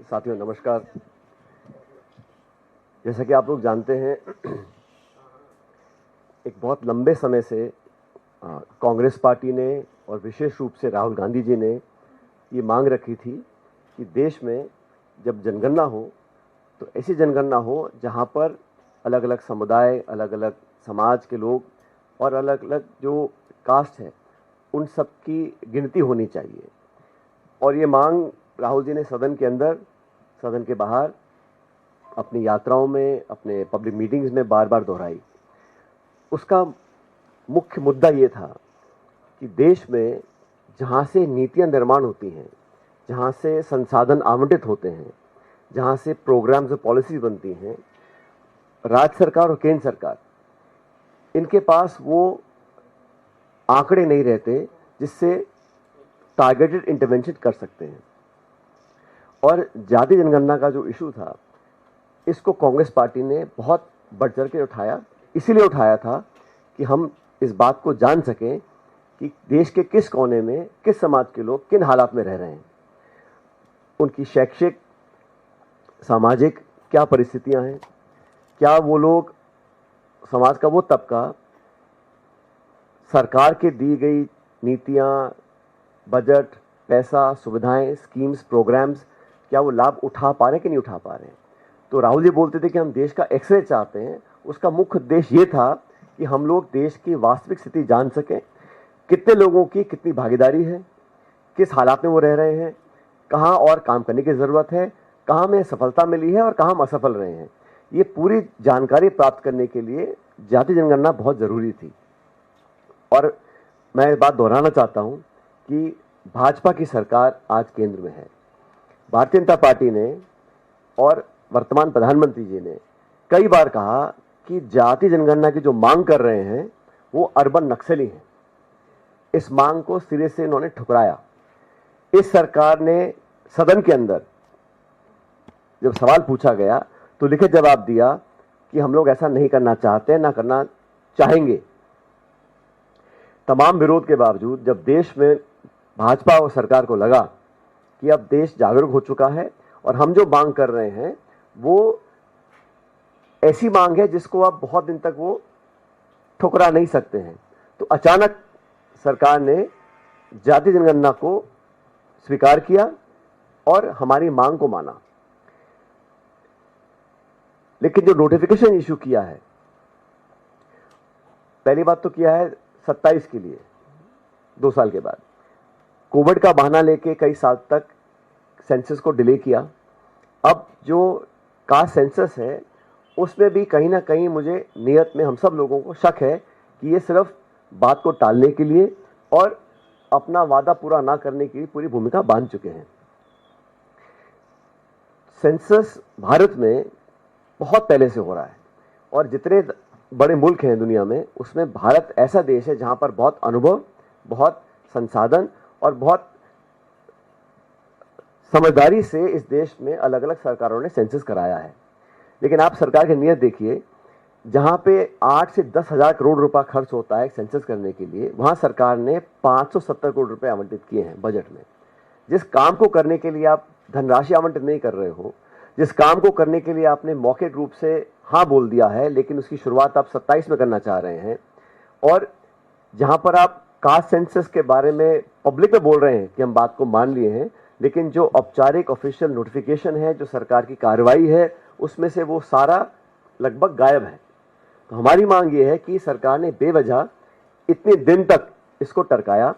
साथियों नमस्कार। जैसा कि आप लोग जानते हैं, एक बहुत लंबे समय से कांग्रेस पार्टी ने और विशेष रूप से राहुल गांधी जी ने ये मांग रखी थी कि देश में जब जनगणना हो तो ऐसी जनगणना हो जहां पर अलग अलग समुदाय, अलग अलग समाज के लोग और अलग अलग जो कास्ट है उन सब की गिनती होनी चाहिए। और ये मांग राहुल जी ने सदन के अंदर, सदन के बाहर, अपनी यात्राओं में, अपने पब्लिक मीटिंग्स में बार बार दोहराई। उसका मुख्य मुद्दा ये था कि देश में जहाँ से नीतियाँ निर्माण होती हैं, जहाँ से संसाधन आवंटित होते हैं, जहाँ से प्रोग्राम्स और पॉलिसी बनती हैं, राज्य सरकार और केंद्र सरकार, इनके पास वो आंकड़े नहीं रहते जिससे टारगेटेड इंटरवेंशन कर सकते हैं। और जाति जनगणना का जो इशू था, इसको कांग्रेस पार्टी ने बहुत बढ़ चढ़ के उठाया। इसीलिए उठाया था कि हम इस बात को जान सकें कि देश के किस कोने में किस समाज के लोग किन हालात में रह रहे हैं, उनकी शैक्षिक, सामाजिक क्या परिस्थितियां हैं, क्या वो लोग, समाज का वो तबका सरकार के दी गई नीतियां, बजट, पैसा, सुविधाएं, स्कीम्स, प्रोग्राम्स, क्या वो लाभ उठा पा रहे हैं कि नहीं उठा पा रहे हैं। तो राहुल जी बोलते थे कि हम देश का एक्सरे चाहते हैं। उसका मुख्य उद्देश्य ये था कि हम लोग देश की वास्तविक स्थिति जान सकें, कितने लोगों की कितनी भागीदारी है, किस हालात में वो रह रहे हैं, कहाँ और काम करने की ज़रूरत है, कहाँ में सफलता मिली है और कहाँ हम असफल रहे हैं। ये पूरी जानकारी प्राप्त करने के लिए जाति जनगणना बहुत ज़रूरी थी। और मैं ये बात दोहराना चाहता हूँ कि भाजपा की सरकार आज केंद्र में है। भारतीय जनता पार्टी ने और वर्तमान प्रधानमंत्री जी ने कई बार कहा कि जाति जनगणना की जो मांग कर रहे हैं वो अर्बन नक्सली हैं। इस मांग को सिरे से इन्होंने ठुकराया। इस सरकार ने सदन के अंदर जब सवाल पूछा गया तो लिखित जवाब दिया कि हम लोग ऐसा नहीं करना चाहते, ना करना चाहेंगे। तमाम विरोध के बावजूद जब देश में भाजपा और सरकार को लगा कि अब देश जागरूक हो चुका है और हम जो मांग कर रहे हैं वो ऐसी मांग है जिसको आप बहुत दिन तक वो ठुकरा नहीं सकते हैं, तो अचानक सरकार ने जाति जनगणना को स्वीकार किया और हमारी मांग को माना। लेकिन जो नोटिफिकेशन इशू किया है, पहली बात तो किया है 27 के लिए, 2 साल के बाद कोविड का बहाना लेके कई साल तक सेंसस को डिले किया। अब जो कास्ट सेंसस है उसमें भी कहीं ना कहीं मुझे नियत में हम सब लोगों को शक है कि ये सिर्फ बात को टालने के लिए और अपना वादा पूरा ना करने की पूरी भूमिका बांध चुके हैं। सेंसस भारत में बहुत पहले से हो रहा है और जितने बड़े मुल्क हैं दुनिया में उसमें भारत ऐसा देश है जहां पर बहुत अनुभव, बहुत संसाधन और बहुत समझदारी से इस देश में अलग अलग सरकारों ने सेंसस कराया है। लेकिन आप सरकार की नीयत देखिए, जहां पे 8 से 10 हजार करोड़ रुपया खर्च होता है सेंसस करने के लिए, वहां सरकार ने 570 करोड़ रुपए आवंटित किए हैं बजट में। जिस काम को करने के लिए आप धनराशि आवंटित नहीं कर रहे हो, जिस काम को करने के लिए आपने मौखिक रूप से हाँ बोल दिया है लेकिन उसकी शुरुआत आप 27 में करना चाह रहे हैं, और जहां पर आप कास्ट सेंसस के बारे में पब्लिक में बोल रहे हैं कि हम बात को मान लिए हैं, लेकिन जो औपचारिक ऑफिशियल नोटिफिकेशन है, जो सरकार की कार्रवाई है, उसमें से वो सारा लगभग गायब है। तो हमारी मांग ये है कि सरकार ने बेवजह इतने दिन तक इसको टरकाया,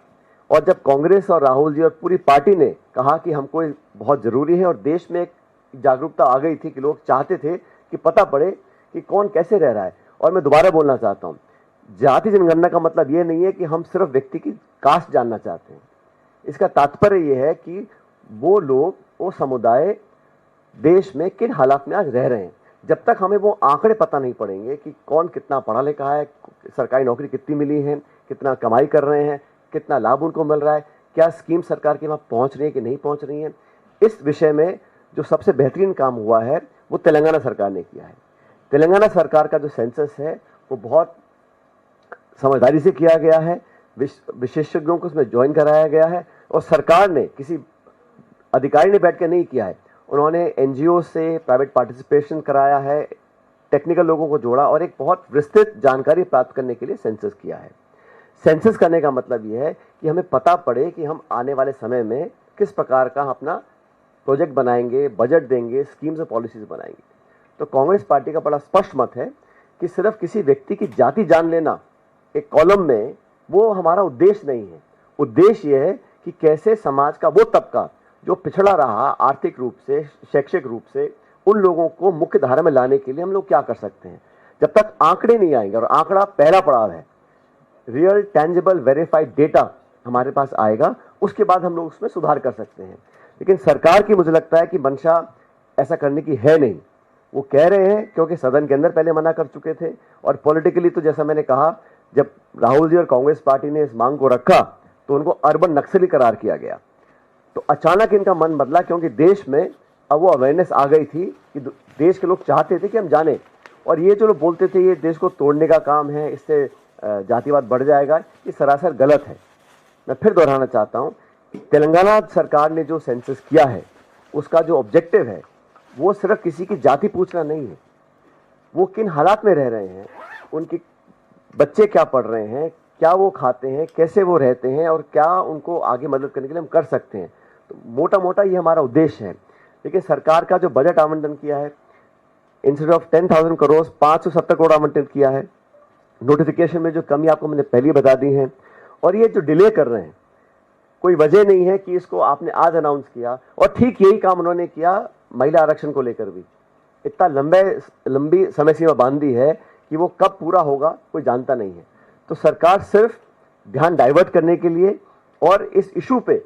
और जब कांग्रेस और राहुल जी और पूरी पार्टी ने कहा कि हमको बहुत जरूरी है और देश में एक जागरूकता आ गई थी कि लोग चाहते थे कि पता पड़े कि कौन कैसे रह रहा है। और मैं दोबारा बोलना चाहता हूं, जाति जनगणना का मतलब यह नहीं है कि हम सिर्फ व्यक्ति की कास्ट जानना चाहते हैं। इसका तात्पर्य यह है कि वो लोग, वो समुदाय देश में किन हालात में आज रह रहे हैं। जब तक हमें वो आंकड़े पता नहीं पड़ेंगे कि कौन कितना पढ़ा लिखा है, सरकारी नौकरी कितनी मिली है, कितना कमाई कर रहे हैं, कितना लाभ उनको मिल रहा है, क्या स्कीम सरकार के वहां पहुंच रही है कि नहीं पहुंच रही है, इस विषय में जो सबसे बेहतरीन काम हुआ है वो तेलंगाना सरकार ने किया है। तेलंगाना सरकार का जो सेंसस है वो बहुत समझदारी से किया गया है, विशेषज्ञों को उसमें ज्वाइन कराया गया है, और सरकार ने किसी अधिकारी ने बैठ के नहीं किया है। उन्होंने एनजीओ से प्राइवेट पार्टिसिपेशन कराया है, टेक्निकल लोगों को जोड़ा और एक बहुत विस्तृत जानकारी प्राप्त करने के लिए सेंसस किया है। सेंसस करने का मतलब यह है कि हमें पता पड़े कि हम आने वाले समय में किस प्रकार का अपना प्रोजेक्ट बनाएंगे, बजट देंगे, स्कीम्स और पॉलिसीज बनाएंगे। तो कांग्रेस पार्टी का बड़ा स्पष्ट मत है कि सिर्फ किसी व्यक्ति की जाति जान लेना एक कॉलम में, वो हमारा उद्देश्य नहीं है। उद्देश्य यह है कि कैसे समाज का वो तबका जो पिछड़ा रहा आर्थिक रूप से, शैक्षिक रूप से, उन लोगों को मुख्य धारा में लाने के लिए हम लोग क्या कर सकते हैं। जब तक आंकड़े नहीं आएंगे, और आंकड़ा पहला पड़ाव है, रियल टेंजिबल वेरीफाइड डेटा हमारे पास आएगा, उसके बाद हम लोग उसमें सुधार कर सकते हैं। लेकिन सरकार की मुझे लगता है कि मंशा ऐसा करने की है नहीं। वो कह रहे हैं क्योंकि सदन के अंदर पहले मना कर चुके थे, और पॉलिटिकली तो जैसा मैंने कहा, जब राहुल जी और कांग्रेस पार्टी ने इस मांग को रखा तो उनको अर्बन नक्सली करार किया गया। तो अचानक इनका मन बदला क्योंकि देश में अब वो अवेयरनेस आ गई थी कि देश के लोग चाहते थे कि हम जाने। और ये जो लोग बोलते थे ये देश को तोड़ने का काम है, इससे जातिवाद बढ़ जाएगा, ये सरासर गलत है। मैं फिर दोहराना चाहता हूँ, तेलंगाना सरकार ने जो सेंसस किया है उसका जो ऑब्जेक्टिव है वो सिर्फ किसी की जाति पूछना नहीं है, वो किन हालात में रह रहे हैं, उनके बच्चे क्या पढ़ रहे हैं, क्या वो खाते हैं, कैसे वो रहते हैं, और क्या उनको आगे मदद करने के लिए हम कर सकते हैं। तो मोटा मोटा ये हमारा उद्देश्य है। लेकिन सरकार का जो बजट आवंटन किया है, इंस्टेड ऑफ 10,000 करोड़ 570 करोड़ आवंटित किया है। नोटिफिकेशन में जो कमी आपको मैंने पहले बता दी है, और ये जो डिले कर रहे हैं, कोई वजह नहीं है कि इसको आपने आज अनाउंस किया। और ठीक यही काम उन्होंने किया महिला आरक्षण को लेकर भी, इतना लंबी समय सीमा बांध दी है कि वो कब पूरा होगा कोई जानता नहीं है। तो सरकार सिर्फ ध्यान डाइवर्ट करने के लिए और इस इशू पे,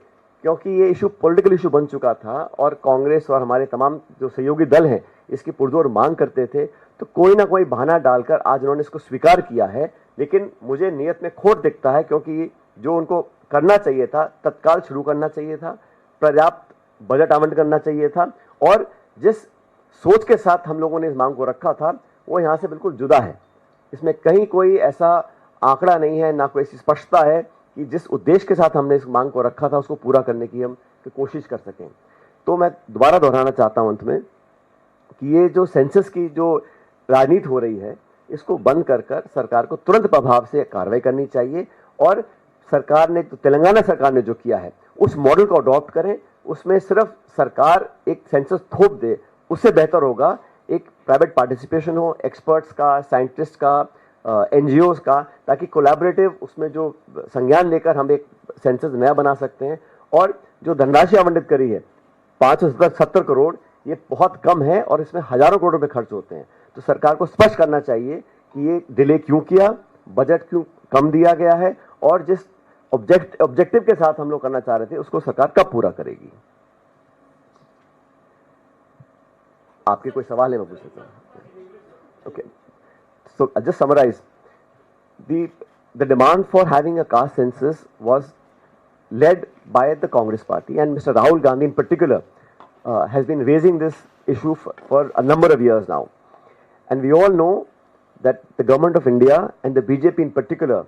क्योंकि ये इशू पॉलिटिकल इशू बन चुका था और कांग्रेस और हमारे तमाम जो सहयोगी दल हैं इसकी पुरजोर मांग करते थे, तो कोई ना कोई बहाना डालकर आज उन्होंने इसको स्वीकार किया है। लेकिन मुझे नियत में खोट दिखता है, क्योंकि जो उनको करना चाहिए था तत्काल शुरू करना चाहिए था, पर्याप्त बजट आवंटन करना चाहिए था, और जिस सोच के साथ हम लोगों ने इस मांग को रखा था वो यहाँ से बिल्कुल जुदा है। इसमें कहीं कोई ऐसा आंकड़ा नहीं है, ना कोई ऐसी स्पष्टता है कि जिस उद्देश्य के साथ हमने इस मांग को रखा था उसको पूरा करने की हम कोशिश कर सकें। तो मैं दोबारा दोहराना चाहता हूं अंत में कि ये जो सेंसस की जो राजनीति हो रही है इसको बंद कर सरकार को तुरंत प्रभाव से कार्रवाई करनी चाहिए, और सरकार ने, तेलंगाना सरकार ने जो किया है उस मॉडल को अडॉप्ट करें। उसमें सिर्फ सरकार एक सेंसस थोप दे उससे बेहतर होगा एक प्राइवेट पार्टिसिपेशन हो, एक्सपर्ट्स का, साइंटिस्ट का, एनजीओज का, ताकि कोलैबोरेटिव उसमें जो संज्ञान लेकर हम एक सेंसस नया बना सकते हैं। और जो धनराशि आवंटित करी है 570 करोड़, ये बहुत कम है और इसमें हजारों करोड़ रुपए खर्च होते हैं। तो सरकार को स्पष्ट करना चाहिए कि ये डिले क्यों किया, बजट क्यों कम दिया गया है, और जिस ऑब्जेक्टिव के साथ हम लोग करना चाह रहे थे उसको सरकार कब पूरा करेगी। आपके कोई सवाल है मैं पूछ सकता हूं? Okay, so just summarize, the demand for having a caste census was led by the Congress party, and Mr. Rahul Gandhi in particular has been raising this issue for a number of years now. And we all know that the government of India and the BJP in particular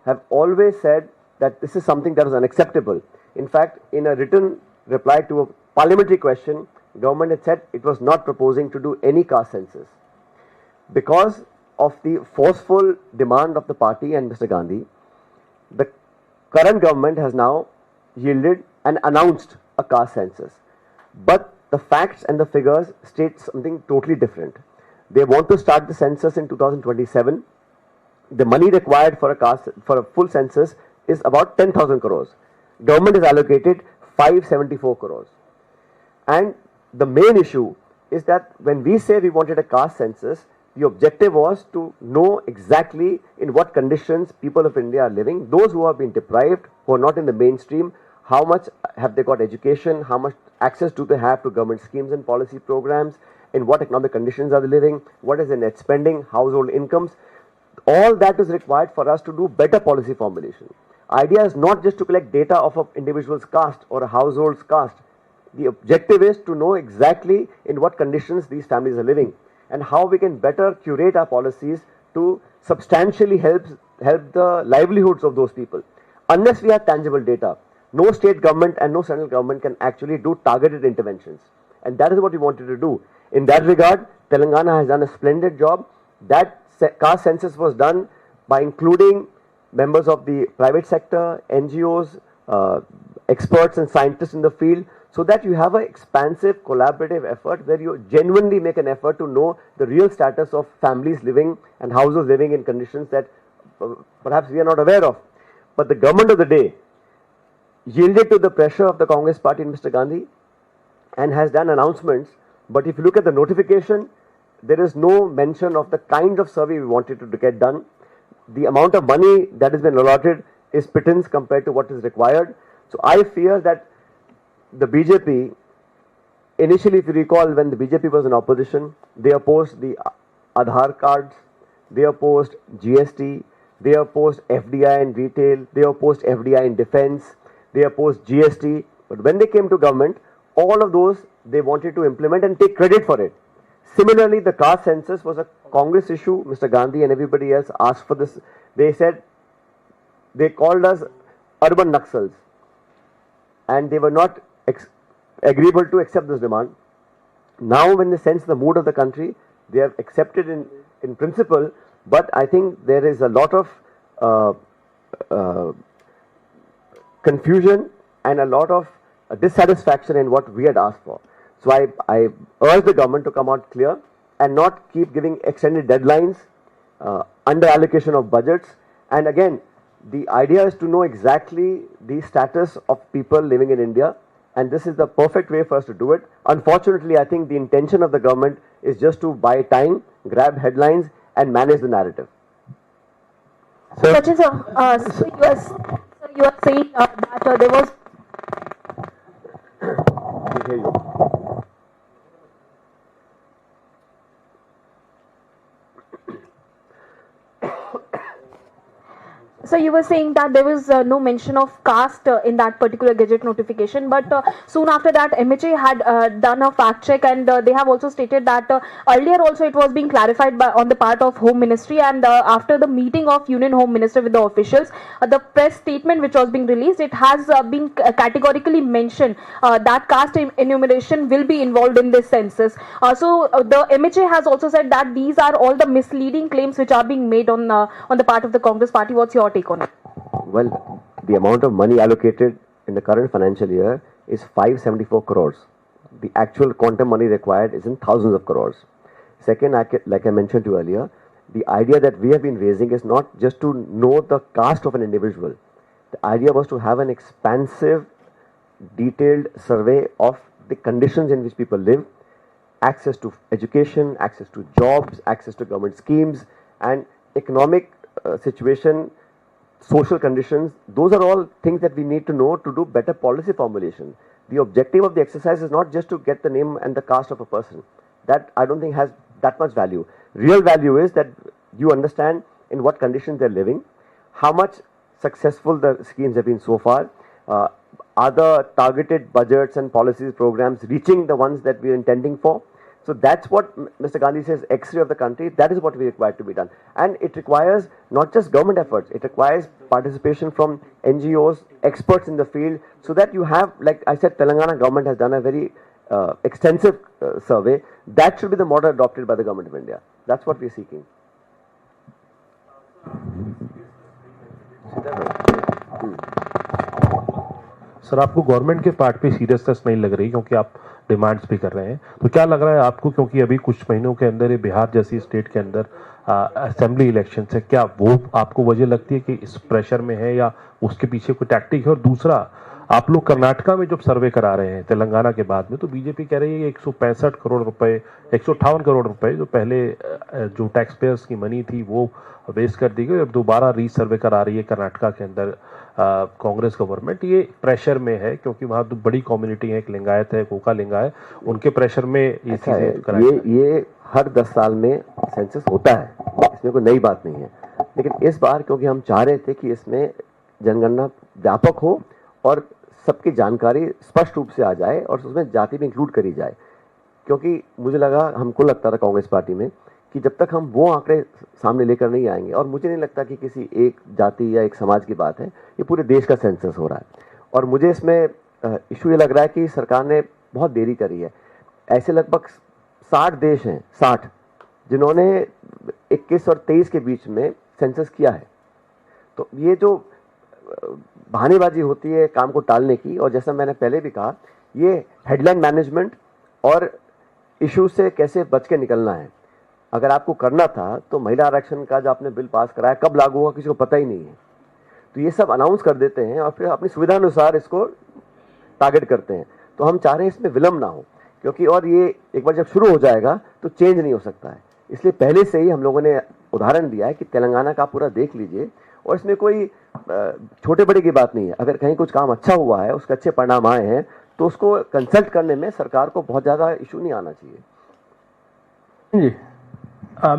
have always said that this is something that is unacceptable. In fact, in a written reply to a parliamentary question, government had said it was not proposing to do any caste census. Because of the forceful demand of the party and Mr. Gandhi, the current government has now yielded and announced a caste census. But the facts and the figures state something totally different. They want to start the census in 2027. The money required for a full census is about 10,000 crores. Government has allocated 574 crores. And the main issue is that when we say we wanted a caste census, the objective was to know exactly in what conditions people of India are living, those who have been deprived, who are not in the mainstream, how much have they got education, how much access do they have to government schemes and policy programs, in what economic conditions are they living, what is their net spending, household incomes. All that is required for us to do better policy formulation. Idea is not just to collect data of an individual's caste or a household's caste. The objective is to know exactly in what conditions these families are living and how we can better curate our policies to substantially help the livelihoods of those people. Unless we have tangible data, no state government and no central government can actually do targeted interventions. and that is what we wanted to do. In that regard, Telangana has done a splendid job. That caste census was done by including members of the private sector, NGOs, experts and scientists in the field, so that you have an expansive collaborative effort where you genuinely make an effort to know the real status of families living and households living in conditions that perhaps we are not aware of. But the government of the day yielded to the pressure of the Congress party and Mr. Gandhi and has done announcements. But if you look at the notification, there is no mention of the kind of survey we wanted to get done. The amount of money that has been allotted is pittance compared to what is required. So I fear that the BJP, initially if you recall, when the BJP was in opposition, they opposed the Aadhaar cards, they opposed GST, they opposed FDI in retail, they opposed FDI in defense, they opposed GST. But when they came to government, all of those they wanted to implement and take credit for it. Similarly, the caste census was a Congress issue. Mr. Gandhi and everybody else asked for this. They said, they called us urban Naxals, and they were not agreeable to accept this demand. Now, when they sense the mood of the country, they have accepted in principle, but I think there is a lot of confusion and a lot of dissatisfaction in what we had asked for. So I urge the government to come out clear and not keep giving extended deadlines, under allocation of budgets. And again, the idea is to know exactly the status of people living in India, and this is the perfect way for us to do it. Unfortunately, I think the intention of the government is just to buy time, grab headlines, and manage the narrative. So you are saying that there was. I hear you. So you were saying that there was no mention of caste in that particular Gazette notification, but soon after that MHA had done a fact check, and they have also stated that earlier also it was being clarified on the part of Home Ministry, and after the meeting of Union Home Minister with the officials, the press statement which was being released, it has been categorically mentioned that caste enumeration will be involved in this census. So the MHA has also said that these are all the misleading claims which are being made on the part of the Congress party. What's your take on it? Well, the amount of money allocated in the current financial year is 574 crores. The actual quantum money required is in thousands of crores. Second, like I mentioned to you earlier, the idea that we have been raising is not just to know the caste of an individual. The idea was to have an expansive, detailed survey of the conditions in which people live, access to education, access to jobs, access to government schemes, and economic situation, social conditions. Those are all things that we need to know to do better policy formulation. The objective of the exercise is not just to get the name and the caste of a person. That I don't think has that much value. Real value is that you understand in what conditions they're living, how much successful the schemes have been so far, are the targeted budgets and policies, programs reaching the ones that we're intending for. So that's what Mr. Gandhi says, X-ray of the country. That is what we require to be done. And it requires not just government efforts, it requires participation from NGOs, experts in the field, so that you have, like I said, Telangana government has done a very extensive survey. That should be the model adopted by the government of India. That's what we're seeking. Sir, आपको government के part पे seriousness नहीं लग रही क्योंकि आप demands भी कर रहे हैं, तो क्या लग रहा है आपको, क्योंकि अभी कुछ महीनों के अंदर ये बिहार जैसी स्टेट के अंदर असेंबली इलेक्शन है, क्या वो आपको वजह लगती है कि इस प्रेशर में है या उसके पीछे कोई टैक्टिक है? और दूसरा, आप लोग कर्नाटका में जब सर्वे करा रहे हैं तेलंगाना के बाद में, तो बीजेपी कह रही है 165 करोड़ रुपए, 158 करोड़ रुपए जो पहले जो टैक्स पेयर्स की मनी थी वो वेस्ट कर दी गई, अब दोबारा रीसर्वे करा रही है कर्नाटका के अंदर कांग्रेस गवर्नमेंट। ये प्रेशर में है क्योंकि वहाँ तो बड़ी कम्युनिटी है, एक लिंगायत है, कोका लिंगायत, उनके प्रेशर में ये चीजें ये हर 10 साल में सेंसस होता है, इसमें कोई नई बात नहीं है। लेकिन इस बार क्योंकि हम चाह रहे थे कि इसमें जनगणना व्यापक हो और सबकी जानकारी स्पष्ट रूप से आ जाए और उसमें जाति भी इंक्लूड करी जाए, क्योंकि मुझे लगा, हमको लगता था कांग्रेस पार्टी में कि जब तक हम वो आंकड़े सामने लेकर नहीं आएंगे, और मुझे नहीं लगता कि किसी एक जाति या एक समाज की बात है, ये पूरे देश का सेंसस हो रहा है। और मुझे इसमें इशू ये लग रहा है कि सरकार ने बहुत देरी करी है। ऐसे लगभग 60 देश हैं, 60, जिन्होंने 21 और 23 के बीच में सेंसस किया है। तो ये जो बहानेबाजी होती है काम को टालने की, और जैसा मैंने पहले भी कहा, ये हेडलाइन मैनेजमेंट और इशू से कैसे बच के निकलना है। अगर आपको करना था तो महिला आरक्षण का जो आपने बिल पास कराया कब लागू होगा किसी को पता ही नहीं है। तो ये सब अनाउंस कर देते हैं और फिर अपनी सुविधा अनुसार इसको टारगेट करते हैं। तो हम चाह रहे हैं इसमें विलंब ना हो, क्योंकि और ये एक बार जब शुरू हो जाएगा तो चेंज नहीं हो सकता है। इसलिए पहले से ही हम लोगों ने उदाहरण दिया है कि तेलंगाना का पूरा देख लीजिए, और इसमें कोई छोटे बड़े की बात नहीं है। अगर कहीं कुछ काम अच्छा हुआ है, उसके अच्छे परिणाम आए हैं, तो उसको कंसल्ट करने में सरकार को बहुत ज़्यादा इशू नहीं आना चाहिए। जी,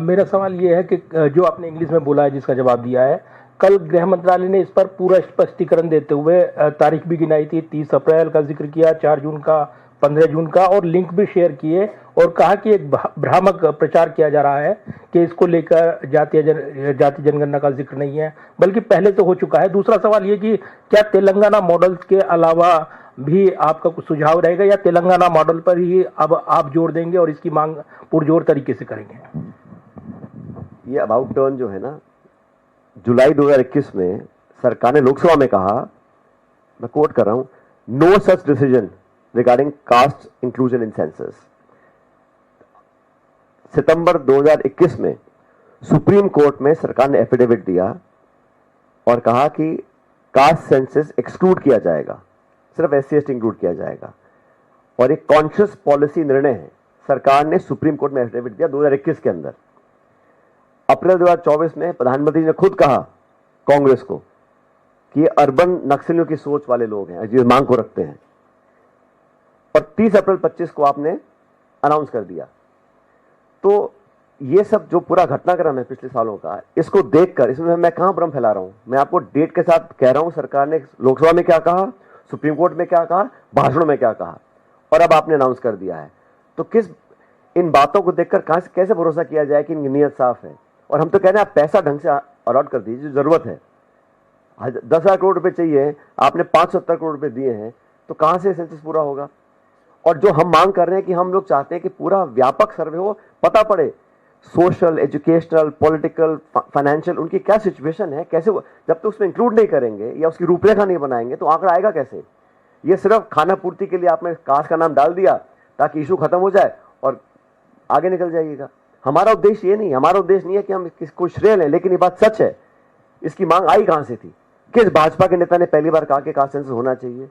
मेरा सवाल ये है कि जो आपने इंग्लिश में बोला है, जिसका जवाब दिया है, कल गृह मंत्रालय ने इस पर पूरा स्पष्टीकरण देते हुए तारीख भी गिनाई थी, 30 अप्रैल का जिक्र किया, 4 जून का, 15 जून का, और लिंक भी शेयर किए और कहा कि एक भ्रामक प्रचार किया जा रहा है कि इसको लेकर जाति जनगणना का जिक्र नहीं है, बल्कि पहले तो हो चुका है। दूसरा सवाल ये कि क्या तेलंगाना मॉडल के अलावा भी आपका कुछ सुझाव रहेगा, या तेलंगाना मॉडल पर ही अब आप जोर देंगे और इसकी मांग पुरजोर तरीके से करेंगे? ये अबाउट टर्न जो है ना, जुलाई 2021 में सरकार ने लोकसभा में कहा, मैं कोट कर रहा हूं, no such decision regarding caste inclusion in census. सितंबर 2021 में सुप्रीम कोर्ट में सरकार ने एफिडेविट दिया और कहा कि कास्ट सेंसस एक्सक्लूड किया जाएगा, सिर्फ SC/ST इंक्लूड किया जाएगा, और एक कॉन्शियस पॉलिसी निर्णय है। सरकार ने सुप्रीम कोर्ट में एफिडेविट दिया 2021 के अंदर। अप्रैल 2024 में प्रधानमंत्री ने खुद कहा कांग्रेस को कि ये अर्बन नक्सलियों की सोच वाले लोग हैं, जो मांग को रखते हैं, और 30 अप्रैल 25 को आपने अनाउंस कर दिया। तो ये सब जो पूरा घटनाक्रम है पिछले सालों का, इसको देखकर इसमें मैं कहां भ्रम फैला रहा हूं? मैं आपको डेट के साथ कह रहा हूं सरकार ने लोकसभा में क्या कहा, सुप्रीम कोर्ट में क्या कहा, भाषणों में क्या कहा, और अब आपने अनाउंस कर दिया है। तो किस इन बातों को देखकर कहां से कैसे भरोसा किया जाए कि इनकी नीयत साफ है? और हम तो कह रहे हैं आप पैसा ढंग से अलॉट कर दीजिए, जो जरूरत है। 10,000 करोड़ रुपए चाहिए, आपने 570 करोड़ रुपए दिए हैं, तो कहां से सेंसस पूरा होगा? और जो हम मांग कर रहे हैं कि हम लोग चाहते हैं कि पूरा व्यापक सर्वे हो, पता पड़े सोशल, एजुकेशनल, पॉलिटिकल, फाइनेंशियल उनकी क्या सिचुएशन है, कैसे जब तक उसमें इंक्लूड नहीं करेंगे या उसकी रूपरेखा नहीं बनाएंगे तो आंकड़ा आएगा कैसे? ये सिर्फ खाना पूर्ति के लिए आपने कास्ट का नाम डाल दिया ताकि इशू खत्म हो जाए और आगे निकल जाइएगा। हमारा उद्देश्य ये नहीं, हमारा उद्देश्य नहीं है कि हम किसको श्रेय लें, लेकिन ये बात सच है, इसकी मांग आई कहां से थी? किस भाजपा के नेता ने पहली बार कहा कि कास्ट सेंसस होना चाहिए?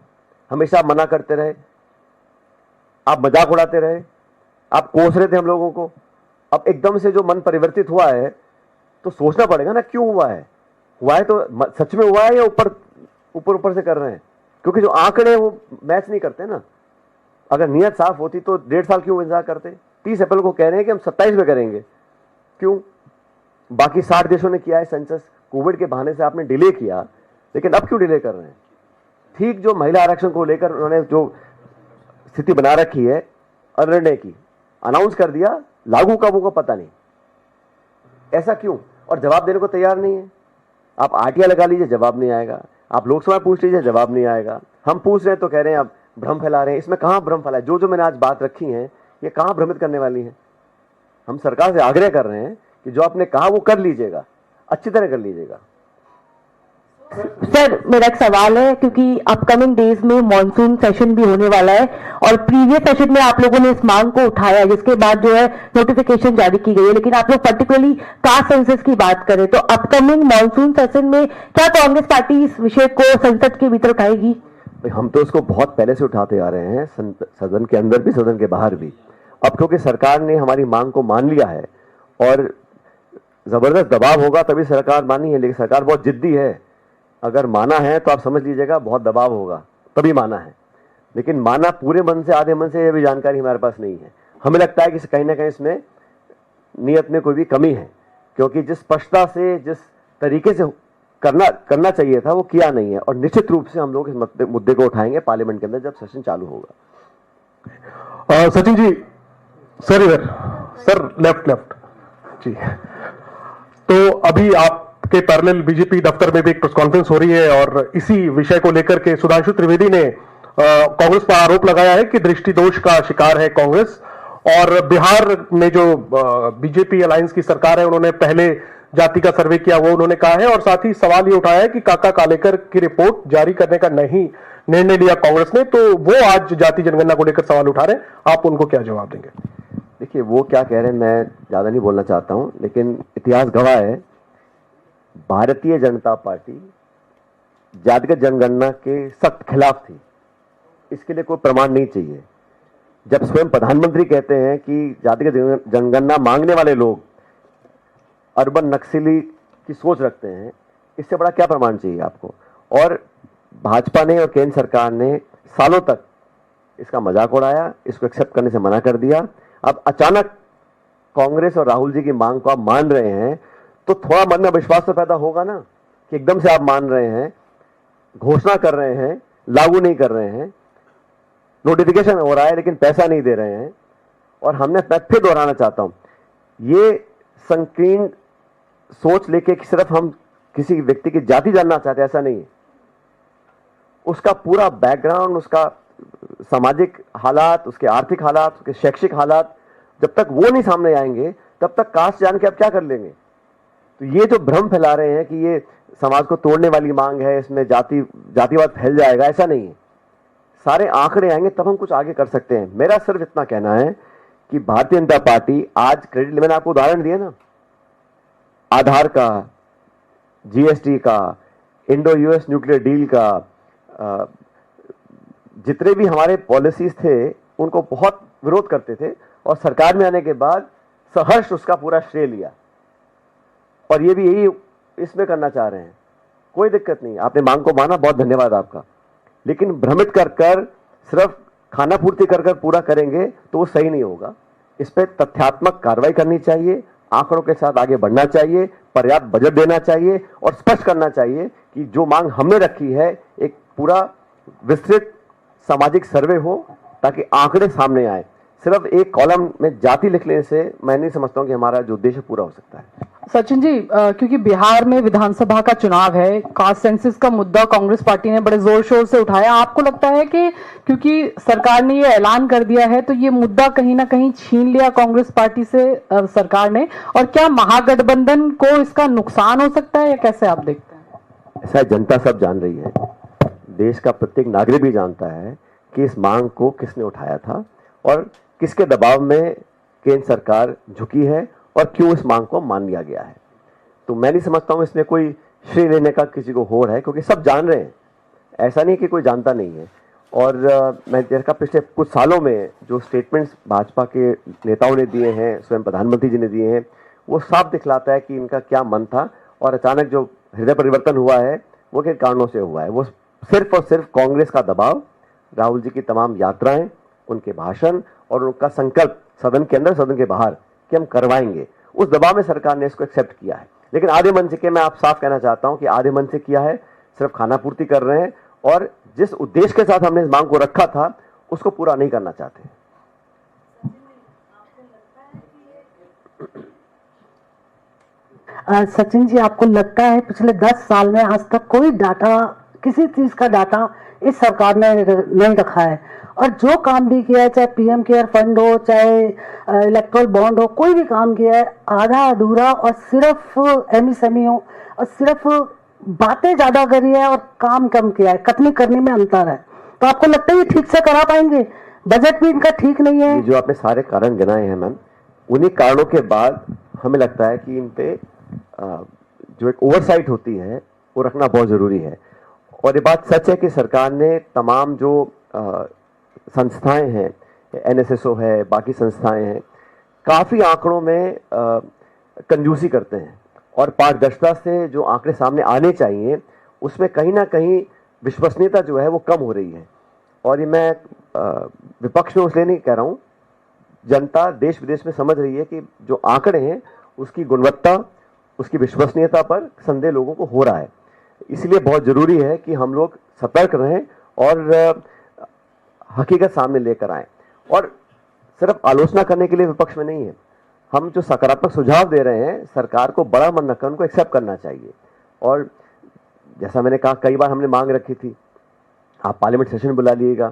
हमेशा मना करते रहे, आप मजाक उड़ाते रहे, आप कोस रहे थे हम लोगों को। अब एकदम से जो मन परिवर्तित हुआ है तो सोचना पड़ेगा ना क्यों हुआ है। हुआ है तो सच में हुआ है या ऊपर से कर रहे हैं? क्योंकि जो आंकड़े वो मैच नहीं करते ना। अगर नियत साफ होती तो 1.5 साल क्यों इंतजार करते? 30 अप्रैल को कह रहे हैं कि हम 27 में करेंगे, क्यों? बाकी 60 देशों ने किया है सेंसस, कोविड के बहाने से आपने डिले किया, लेकिन अब क्यों डिले कर रहे हैं? ठीक जो महिला आरक्षण को लेकर उन्होंने जो स्थिति बना रखी है निर्णय की, अनाउंस कर दिया, लागू कब होगा पता नहीं, ऐसा क्यों? और जवाब देने को तैयार नहीं है। आप RTI लगा लीजिए, जवाब नहीं आएगा। आप लोकसभा पूछ लीजिए, जवाब नहीं आएगा। हम पूछ रहे हैं तो कह रहे हैं आप भ्रम फैला रहे हैं। इसमें कहां भ्रम फैला है? जो मैंने आज बात रखी है ये कहां भ्रमित करने वाली है? हम सरकार से आग्रह कर रहे हैं कि जो आपने कहा वो कर लीजिएगा, अच्छी तरह कर लीजिएगा। सर, मेरा एक सवाल है, क्योंकि अपकमिंग डेज में मॉनसून सेशन भी होने वाला है और प्रीवियस सेशन में आप लोगों ने इस मांग को उठाया, जिसके बाद जो है नोटिफिकेशन जारी की गई है, लेकिन आप लोग पर्टिकुलरली कास्ट सेंसस की बात करें तो अपकमिंग मॉनसून सेशन में क्या कांग्रेस पार्टी इस विषय को संसद के भीतर उठाएगी? हम तो इसको बहुत पहले से उठाते आ रहे हैं, सदन के अंदर भी सदन के बाहर भी। अब क्योंकि सरकार ने हमारी मांग को मान लिया है और जबरदस्त दबाव होगा तभी सरकार मानी है, लेकिन सरकार बहुत जिद्दी है। अगर माना है तो आप समझ लीजिएगा बहुत दबाव होगा तभी माना है, लेकिन माना पूरे मन से आधे मन से ये भी जानकारी हमारे पास नहीं है। हमें लगता है कि कहीं ना कहीं इसमें नियत में कोई भी कमी है, क्योंकि जिस स्पष्टता से जिस तरीके से करना चाहिए था वो किया नहीं है। और निश्चित रूप से हम लोग इस मुद्दे को उठाएंगे पार्लियामेंट के अंदर जब सेशन चालू होगा। सचिन जी, सर इधर, सर लेफ्ट जी। तो अभी आपके पैरेलल बीजेपी दफ्तर में भी एक प्रेस कॉन्फ्रेंस हो रही है और इसी विषय को लेकर के सुधांशु त्रिवेदी ने कांग्रेस पर आरोप लगाया है कि दृष्टि दोष का शिकार है कांग्रेस और बिहार में जो बीजेपी अलायंस की सरकार है उन्होंने पहले जाति का सर्वे किया, वो उन्होंने कहा है। और साथ ही सवाल ये उठाया है कि काका कालेकर की रिपोर्ट जारी करने का नहीं निर्णय लिया कांग्रेस ने, तो वो आज जाति जनगणना को लेकर सवाल उठा रहे हैं, आप उनको क्या जवाब देंगे? देखिए, वो क्या कह रहे हैं मैं ज़्यादा नहीं बोलना चाहता हूं, लेकिन इतिहास गवाह है भारतीय जनता पार्टी जातिगत जनगणना के सख्त खिलाफ थी। इसके लिए कोई प्रमाण नहीं चाहिए। जब स्वयं प्रधानमंत्री कहते हैं कि जातिगत जनगणना मांगने वाले लोग अर्बन नक्सली की सोच रखते हैं, इससे बड़ा क्या प्रमाण चाहिए आपको? और भाजपा ने और केंद्र सरकार ने सालों तक इसका मजाक उड़ाया, इसको एक्सेप्ट करने से मना कर दिया। अब अचानक कांग्रेस और राहुल जी की मांग को आप मान रहे हैं, तो थोड़ा मन में विश्वास तो पैदा होगा ना कि एकदम से आप मान रहे हैं, घोषणा कर रहे हैं, लागू नहीं कर रहे हैं, नोटिफिकेशन हो रहा है लेकिन पैसा नहीं दे रहे हैं। और मैं फिर दोहराना चाहता हूं, ये संकीर्ण सोच लेके कि सिर्फ हम किसी व्यक्ति की जाति जानना चाहते हैं, ऐसा नहीं है। उसका पूरा बैकग्राउंड, उसका सामाजिक हालात, उसके आर्थिक हालात, उसके शैक्षिक हालात, जब तक वो नहीं सामने आएंगे तब तक कास्ट जान के आप क्या कर लेंगे? तो ये जो भ्रम फैला रहे हैं कि ये समाज को तोड़ने वाली मांग है, इसमें जातिवाद फैल जाएगा, ऐसा नहीं है। सारे आंकड़े आएंगे तब हम कुछ आगे कर सकते हैं। मेरा सिर्फ इतना कहना है कि भारतीय जनता पार्टी आज क्रेडिट, मैंने आपको उदाहरण दिया ना, आधार का, जीएसटी का, इंडो यूएस न्यूक्लियर डील का, जितने भी हमारे पॉलिसीज थे उनको बहुत विरोध करते थे और सरकार में आने के बाद सहर्ष उसका पूरा श्रेय लिया। और ये भी यही इसमें करना चाह रहे हैं, कोई दिक्कत नहीं। आपने मांग को माना, बहुत धन्यवाद आपका। लेकिन भ्रमित कर सिर्फ खाना पूर्ति कर पूरा करेंगे तो वो सही नहीं होगा। इस पर तथ्यात्मक कार्रवाई करनी चाहिए, आंकड़ों के साथ आगे बढ़ना चाहिए, पर्याप्त बजट देना चाहिए और स्पष्ट करना चाहिए कि जो मांग हमने रखी है एक पूरा विस्तृत सामाजिक सर्वे हो ताकि आंकड़े सामने आए। सिर्फ एक कॉलम में जाति लिखने से मैं नहीं समझता हूं कि हमारा जो उद्देश्य पूरा हो सकता है। सचिन जी, क्योंकि बिहार में विधानसभा का चुनाव है, कास्ट सेंसस का मुद्दा कांग्रेस पार्टी ने बड़े जोर शोर से उठाया। आपको लगता है कि क्योंकि सरकार ने ये ऐलान कर दिया है तो ये मुद्दा कहीं ना कहीं छीन लिया कांग्रेस पार्टी से सरकार ने, और क्या महागठबंधन को इसका नुकसान हो सकता है या कैसे आप देखते हैं? ऐसा जनता सब जान रही है, देश का प्रत्येक नागरिक भी जानता है कि इस मांग को किसने उठाया था और किसके दबाव में केंद्र सरकार झुकी है और क्यों इस मांग को मान लिया गया है। तो मैं नहीं समझता हूं इसमें कोई श्रेय लेने का किसी को हो रहा है, क्योंकि सब जान रहे हैं, ऐसा नहीं कि कोई जानता नहीं है। और मैं देखा पिछले कुछ सालों में जो स्टेटमेंट्स भाजपा के नेताओं ने दिए हैं, स्वयं प्रधानमंत्री जी ने दिए हैं, वो साफ दिखलाता है कि इनका क्या मन था और अचानक जो हृदय परिवर्तन हुआ है वो किन कारणों से हुआ है। वो सिर्फ और सिर्फ कांग्रेस का दबाव, राहुल जी की तमाम यात्राएं, उनके भाषण और उनका संकल्प सदन के अंदर सदन के बाहर कि हम करवाएंगे, उस दबाव में सरकार ने इसको एक्सेप्ट किया है। लेकिन आधे मन से के मैं आप साफ कहना चाहता हूं कि आधे मन से किया है, सिर्फ खाना पूर्ति कर रहे हैं और जिस उद्देश्य के साथ हमने इस मांग को रखा था उसको पूरा नहीं करना चाहते। सचिन जी, आपको लगता है पिछले 10 साल में आज तक कोई डाटा, किसी चीज का डाटा इस सरकार ने नहीं रखा है, और जो काम भी किया है, चाहे पीएम केयर फंड हो, चाहे इलेक्ट्रल बॉन्ड हो, कोई भी काम किया है आधा अधूरा और सिर्फ एमएसएमई हो और सिर्फ बातें ज्यादा करी है और काम कम किया है, कटनी करने में अंतर है। तो आपको लगता है ये ठीक से करा पाएंगे? बजट भी इनका ठीक नहीं है। जो आपने सारे कारण गिनाए हैं मैम, उन्हीं कारणों के बाद हमें लगता है कि इन पे जो एक ओवरसाइट होती है वो रखना बहुत जरूरी है। और ये बात सच है कि सरकार ने तमाम जो संस्थाएं हैं, एनएसएसओ है, बाकी संस्थाएं हैं, काफी आंकड़ों में कंजूसी करते हैं और पारदर्शिता से जो आंकड़े सामने आने चाहिए उसमें कहीं ना कहीं विश्वसनीयता जो है वो कम हो रही है। और ये मैं विपक्ष में इसलिए नहीं कह रहा हूं, जनता देश विदेश में समझ रही है कि जो आंकड़े हैं उसकी गुणवत्ता, उसकी विश्वसनीयता पर संदेह लोगों को हो रहा है। इसलिए बहुत जरूरी है कि हम लोग सतर्क रहें और हकीकत सामने लेकर आए। और सिर्फ आलोचना करने के लिए विपक्ष में नहीं है, हम जो सकारात्मक सुझाव दे रहे हैं सरकार को बड़ा मन रखकर उनको एक्सेप्ट करना चाहिए। और जैसा मैंने कहा, कई बार हमने मांग रखी थी, आप पार्लियामेंट सेशन बुला लीजिएगा,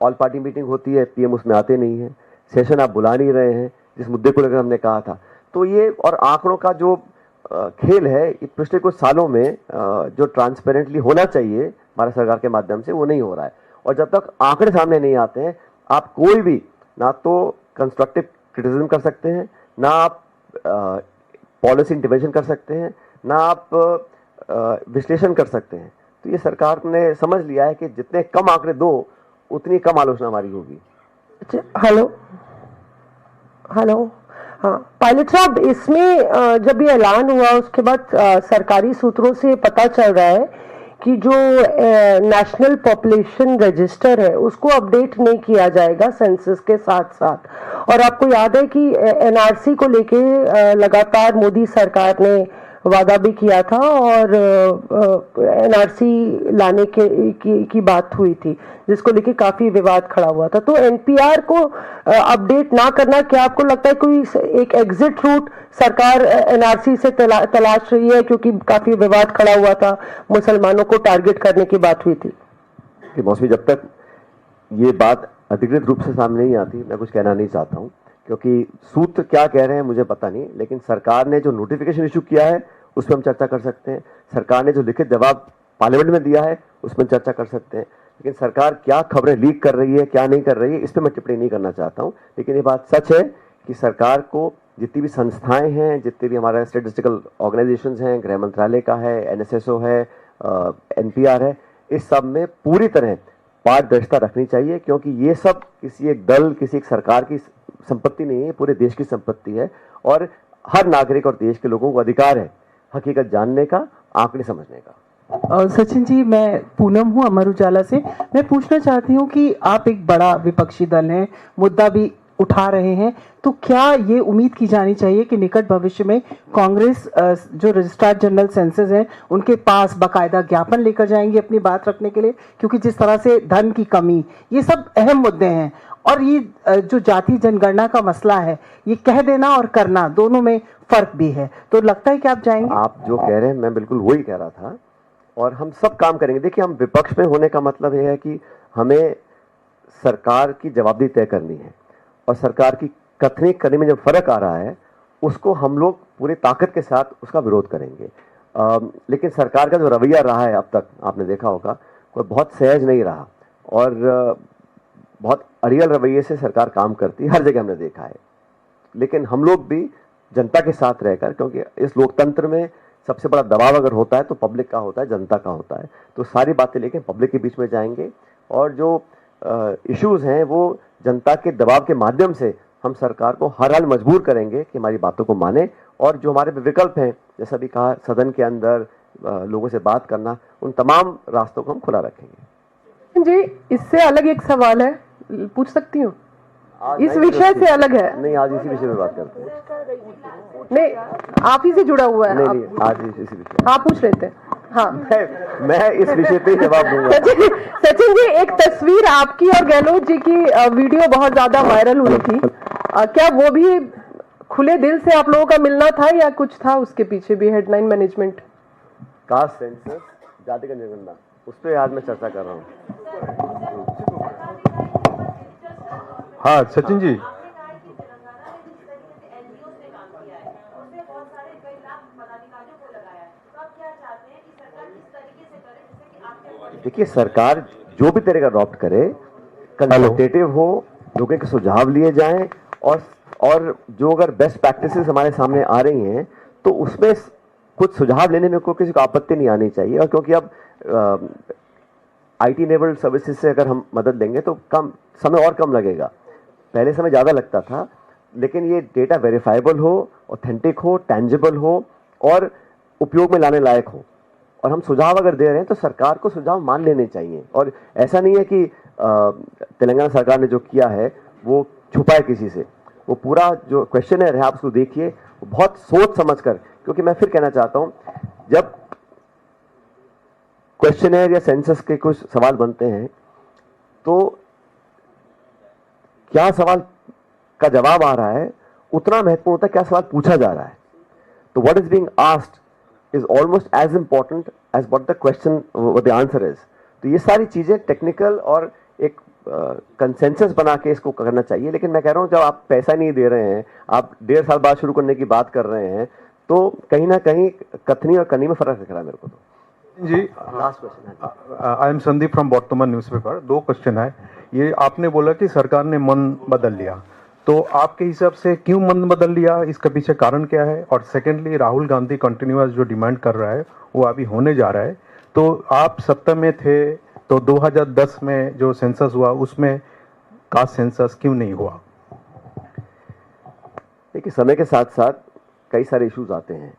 ऑल पार्टी मीटिंग होती है, पीएम उसमें आते नहीं है। सेशन आप बुला नहीं रहे हैं जिस मुद्दे को लेकर हमने कहा था। तो ये और आंकड़ों का जो खेल है ये पिछले कुछ सालों में जो ट्रांसपेरेंटली होना चाहिए भारत सरकार के माध्यम से वो नहीं हो रहा है। और जब तक आंकड़े सामने नहीं आते हैं आप कोई भी ना तो कंस्ट्रक्टिव क्रिटिसिज्म कर सकते हैं, ना आप पॉलिसी इंटरवेंशन कर सकते हैं, ना आप विश्लेषण कर सकते हैं। तो ये सरकार ने समझ लिया है कि जितने कम आंकड़े दो उतनी कम आलोचना हमारी होगी। हेलो हेलो, हाँ पायलट साहब, इसमें जब ये ऐलान हुआ उसके बाद सरकारी सूत्रों से पता चल रहा है कि जो नेशनल पॉपुलेशन रजिस्टर है उसको अपडेट नहीं किया जाएगा सेंसस के साथ साथ। और आपको याद है कि एनआरसी को लेके लगातार मोदी सरकार ने वादा भी किया था और एनआरसी लाने की बात हुई थी जिसको लेके काफी विवाद खड़ा हुआ था। तो एनपीआर को अपडेट ना करना, क्या आपको लगता है कोई एक एग्जिट रूट सरकार एनआरसी से तलाश रही है, क्योंकि काफी विवाद खड़ा हुआ था, मुसलमानों को टारगेट करने की बात हुई थी? कि मौसमी, जब तक ये बात अधिकृत रूप से सामने नहीं आती मैं कुछ कहना नहीं चाहता हूँ, क्योंकि सूत्र क्या कह रहे हैं मुझे पता नहीं। लेकिन सरकार ने जो नोटिफिकेशन इशू किया है उस पर हम चर्चा कर सकते हैं, सरकार ने जो लिखित जवाब पार्लियामेंट में दिया है उस पर चर्चा कर सकते हैं। लेकिन सरकार क्या खबरें लीक कर रही है क्या नहीं कर रही है इस पर मैं टिप्पणी नहीं करना चाहता हूँ। लेकिन ये बात सच है कि सरकार को जितनी भी संस्थाएं हैं, जितने भी हमारे स्टेटिस्टिकल ऑर्गेनाइजेशंस हैं, गृह मंत्रालय का है, एनएसएसओ है, एनपीआर है, इस सब में पूरी तरह पारदर्शिता रखनी चाहिए, क्योंकि ये सब किसी एक दल, किसी एक सरकार की संपत्ति नहीं है, पूरे देश की संपत्ति है। और हर नागरिक और देश के लोगों को अधिकार है हकीकत जानने का, आंकड़े समझने का। सचिन जी, मैं पूनम हूँ अमर उजाला से। मैं पूछना चाहती हूँ कि आप एक बड़ा विपक्षी दल हैं, मुद्दा भी उठा रहे हैं, तो क्या ये उम्मीद की जानी चाहिए कि निकट भविष्य में कांग्रेस जो रजिस्ट्रार जनरल सेंसस हैं उनके पास बाकायदा ज्ञापन लेकर जाएंगे अपनी बात रखने के लिए? क्योंकि जिस तरह से धन की कमी, ये सब अहम मुद्दे हैं। और ये जो जाति जनगणना का मसला है, ये कह देना और करना दोनों में फर्क भी है, तो लगता है कि आप जाएंगे? आप जो कह रहे हैं मैं बिल्कुल वही कह रहा था, और हम सब काम करेंगे। देखिए, हम विपक्ष में होने का मतलब यह है कि हमें सरकार की जवाबदेही तय करनी है, और सरकार की कथनी करने में जो फर्क आ रहा है उसको हम लोग पूरी ताकत के साथ उसका विरोध करेंगे। लेकिन सरकार का जो रवैया रहा है अब तक, आपने देखा होगा, कोई बहुत सहज नहीं रहा और बहुत अड़ियल रवैये से सरकार काम करती है, हर जगह हमने देखा है। लेकिन हम लोग भी जनता के साथ रहकर, क्योंकि इस लोकतंत्र में सबसे बड़ा दबाव अगर होता है तो पब्लिक का होता है, जनता का होता है, तो सारी बातें लेके पब्लिक के बीच में जाएंगे और जो इश्यूज हैं वो जनता के दबाव के माध्यम से हम सरकार को हर हाल मजबूर करेंगे कि हमारी बातों को माने, और जो हमारे विकल्प हैं, जैसा भी कहा, सदन के अंदर लोगों से बात करना, उन तमाम रास्तों को हम खुला रखेंगे। जी, इससे अलग एक सवाल है, पूछ सकती हूँ? इस विषय से अलग है। नहीं, आज इसी विषय में बात करते हैं। नहीं, आप ही से जुड़ा हुआ है। नहीं, आज इसी विषय। हाँ, पूछ लेते हैं। हाँ, मैं इस विषय पे जवाब दूंगा। सचिन जी, एक तस्वीर आपकी और गहलोत जी की वीडियो बहुत ज्यादा वायरल हुई थी, क्या वो भी खुले दिल से आप लोगों का मिलना था या कुछ था उसके पीछे भी? हेडलाइन मैनेजमेंट, कास्ट सेंसस, जाति का जनगणना, उस पर आज मैं चर्चा कर रहा हूँ। हाँ सचिन जी, देखिए, सरकार जो भी तरीका अडॉप्ट करे, कंसल्टेटिव हो, लोगों के सुझाव लिए जाएं, और जो अगर बेस्ट प्रैक्टिसेस हमारे सामने आ रही हैं तो उसमें कुछ सुझाव लेने में कोई किसी को आपत्ति नहीं आनी चाहिए। और क्योंकि अब आईटी इनेबल्ड सर्विसेज से अगर हम मदद लेंगे तो कम समय और कम लगेगा, पहले समय ज़्यादा लगता था, लेकिन ये डेटा वेरीफाइबल हो, ऑथेंटिक हो, टेंजिबल हो और उपयोग में लाने लायक हो। और हम सुझाव अगर दे रहे हैं तो सरकार को सुझाव मान लेने चाहिए, और ऐसा नहीं है कि तेलंगाना सरकार ने जो किया है वो छुपाए किसी से। वो पूरा जो क्वेश्चनर है आप उसको देखिए, बहुत सोच समझ कर, क्योंकि मैं फिर कहना चाहता हूं, जब क्वेश्चनर या सेंसस के कुछ सवाल बनते हैं तो क्या सवाल का जवाब आ रहा है उतना महत्वपूर्ण होता है क्या सवाल पूछा जा रहा है। तो what is being asked is almost as important as what the question, what the answer is. तो ये सारी चीजें टेक्निकल और एक कंसेंसस बना के इसको करना चाहिए। लेकिन मैं कह रहा हूँ, जब आप पैसा नहीं दे रहे हैं, आप 1.5 साल बाद शुरू करने की बात कर रहे हैं, तो कहीं ना कहीं कथनी और कनी में फर्क दिख रहा है मेरे को। तो जी, last question. I am Sandeep from Vartaman newspaper. 2 question है। ये आपने बोला कि सरकार ने मन बदल लिया, तो आपके हिसाब से क्यों मन बदल लिया, इसका पीछे कारण क्या है? और सेकेंडली, राहुल गांधी कंटिन्यूअस जो डिमांड कर रहा है वो अभी होने जा रहा है, तो आप सत्ता में थे तो 2010 में जो सेंसस हुआ उसमें कास्ट सेंसस क्यों नहीं हुआ? देखिए, समय के साथ साथ कई सारे इश्यूज आते हैं,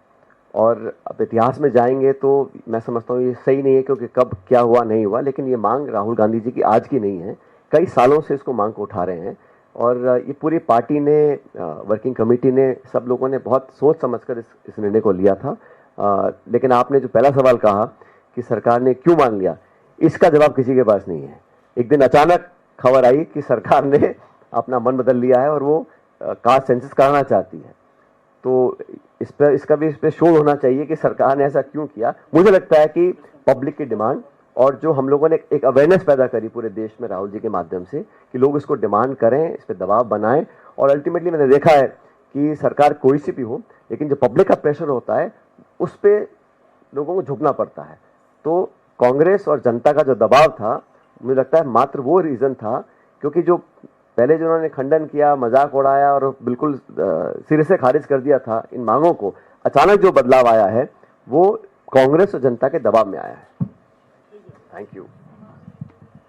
और अब इतिहास में जाएंगे तो मैं समझता हूँ ये सही नहीं है, क्योंकि कब क्या हुआ नहीं हुआ। लेकिन ये मांग राहुल गांधी जी की आज की नहीं है, कई सालों से इसको मांग को उठा रहे हैं, और ये पूरी पार्टी ने, वर्किंग कमेटी ने, सब लोगों ने बहुत सोच समझकर इस निर्णय को लिया था। लेकिन आपने जो पहला सवाल कहा कि सरकार ने क्यों मान लिया, इसका जवाब किसी के पास नहीं है। एक दिन अचानक खबर आई कि सरकार ने अपना मन बदल लिया है और वो कास्ट सेंसस कराना चाहती है, तो इसका भी इस पर शोध होना चाहिए कि सरकार ने ऐसा क्यों किया। मुझे लगता है कि पब्लिक की डिमांड, और जो हम लोगों ने एक अवेयरनेस पैदा करी पूरे देश में राहुल जी के माध्यम से, कि लोग इसको डिमांड करें, इस पर दबाव बनाएं, और अल्टीमेटली मैंने देखा है कि सरकार कोई सी भी हो, लेकिन जो पब्लिक का प्रेशर होता है उस पर लोगों को झुकना पड़ता है। तो कांग्रेस और जनता का जो दबाव था, मुझे लगता है मात्र वो रीज़न था, क्योंकि जो पहले जिन्होंने खंडन किया, मजाक उड़ाया और बिल्कुल सिरे से खारिज कर दिया था इन मांगों को, अचानक जो बदलाव आया है वो कांग्रेस और जनता के दबाव में आया है। Thank you.